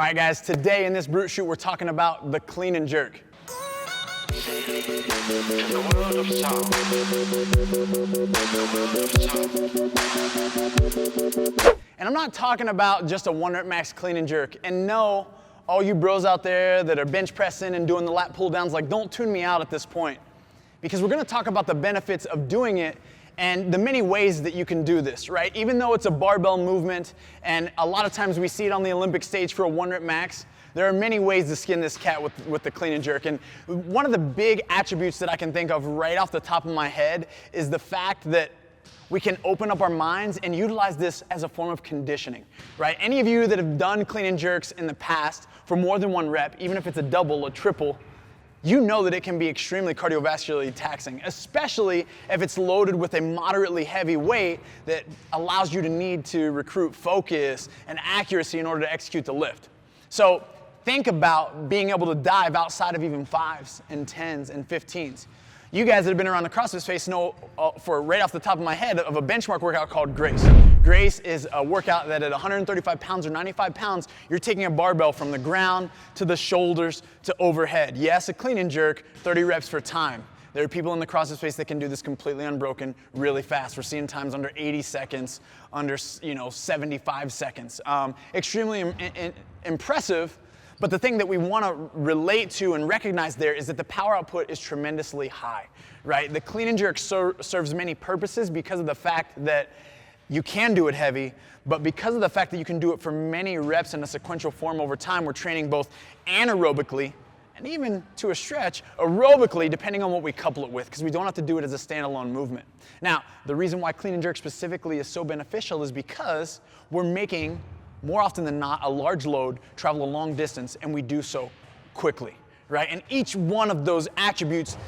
All right, guys, today in this brute shoot, we're talking about the clean and jerk. And I'm not talking about just a 1 rep max clean and jerk. And no, all you bros out there that are bench pressing and doing the lat pull downs, like, don't tune me out at this point. Because we're gonna talk about the benefits of doing it and the many ways that you can do this, right? Even though it's a barbell movement, and a lot of times we see it on the Olympic stage for a 1 rep max, there are many ways to skin this cat with the clean and jerk. And one of the big attributes that I can think of right off the top of my head is the fact that we can open up our minds and utilize this as a form of conditioning, right? Any of you that have done clean and jerks in the past for more than 1 rep, even if it's a double, a triple, you know that it can be extremely cardiovascularly taxing, especially if it's loaded with a moderately heavy weight that allows you to need to recruit focus and accuracy in order to execute the lift. So think about being able to dive outside of even 5s and 10s and 15s. You guys that have been around the CrossFit space know, for right off the top of my head, of a benchmark workout called Grace. Grace is a workout that at 135 pounds or 95 pounds, you're taking a barbell from the ground to the shoulders to overhead. Yes, a clean and jerk, 30 reps for time. There are people in the CrossFit space that can do this completely unbroken, really fast. We're seeing times under 80 seconds, under 75 seconds. Extremely impressive. But the thing that we want to relate to and recognize there is that the power output is tremendously high, right? The clean and jerk serves many purposes because of the fact that you can do it heavy, but because of the fact that you can do it for many reps in a sequential form over time, we're training both anaerobically and even to a stretch aerobically, depending on what we couple it with, because we don't have to do it as a standalone movement. Now, the reason why clean and jerk specifically is so beneficial is because we're making, more often than not, a large load travel a long distance, and we do so quickly, right? And each one of those attributes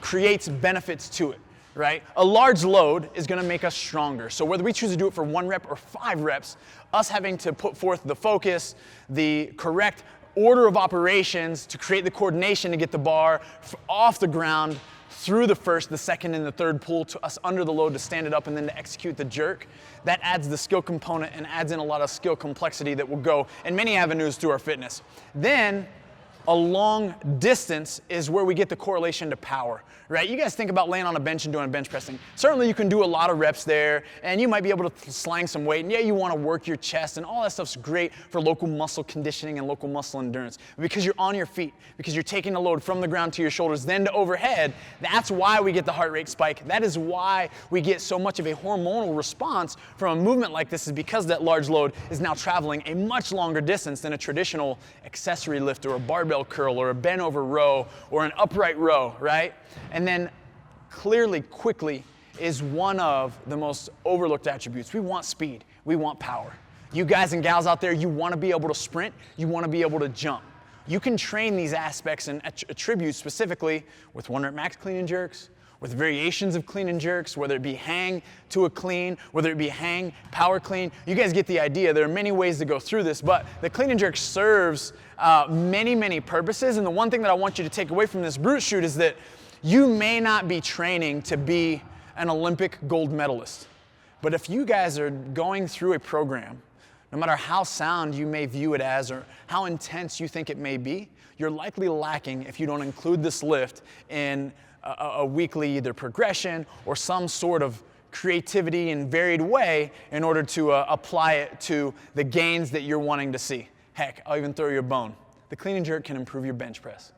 creates benefits to it, right? A large load is gonna make us stronger. So whether we choose to do it for 1 rep or 5 reps, us having to put forth the focus, the correct order of operations to create the coordination to get the bar off the ground through the first, the second, and the third pull to us under the load to stand it up and then to execute the jerk, that adds the skill component and adds in a lot of skill complexity that will go in many avenues through our fitness. Then, a long distance is where we get the correlation to power, right? You guys think about laying on a bench and doing bench pressing. Certainly you can do a lot of reps there, and you might be able to slang some weight, and yeah, you want to work your chest, and all that stuff's great for local muscle conditioning and local muscle endurance. But because you're on your feet, because you're taking the load from the ground to your shoulders, then to overhead, that's why we get the heart rate spike. That is why we get so much of a hormonal response from a movement like this, is because that large load is now traveling a much longer distance than a traditional accessory lift or a barbell curl or a bent over row or an upright row, right? And then clearly, quickly is one of the most overlooked attributes. We want speed, we want power. You guys and gals out there, you want to be able to sprint, you want to be able to jump. You can train these aspects and attributes specifically with 1 rep max clean and jerks, with variations of clean and jerks, whether it be hang to a clean, whether it be hang, power clean. You guys get the idea. There are many ways to go through this, but the clean and jerk serves many, many purposes. And the one thing that I want you to take away from this brute shoot is that you may not be training to be an Olympic gold medalist. But if you guys are going through a program, no matter how sound you may view it as or how intense you think it may be, you're likely lacking if you don't include this lift in a weekly either progression or some sort of creativity and varied way in order to apply it to the gains that you're wanting to see. Heck, I'll even throw you a bone. The clean and jerk can improve your bench press,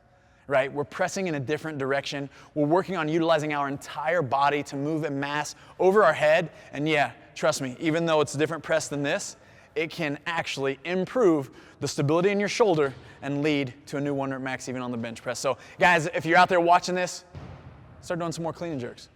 right? We're pressing in a different direction. We're working on utilizing our entire body to move a mass over our head. And yeah, trust me, even though it's a different press than this, it can actually improve the stability in your shoulder and lead to a new 1 rep max even on the bench press. So guys, if you're out there watching this, start doing some more clean and jerks.